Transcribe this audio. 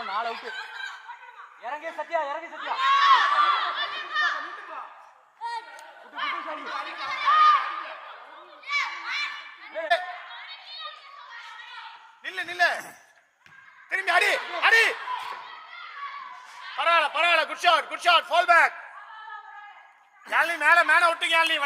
நாலு அவுட்டு. இறங்கி சத்யா, இறங்கி சத்யா. நில்லு நில்லு, திரும்பி அடி அடி. பரவாயில்ல பரவாயில்ல, good shot good shot, fall back. கேள்வி மேல மேல விட்டு கேள்வி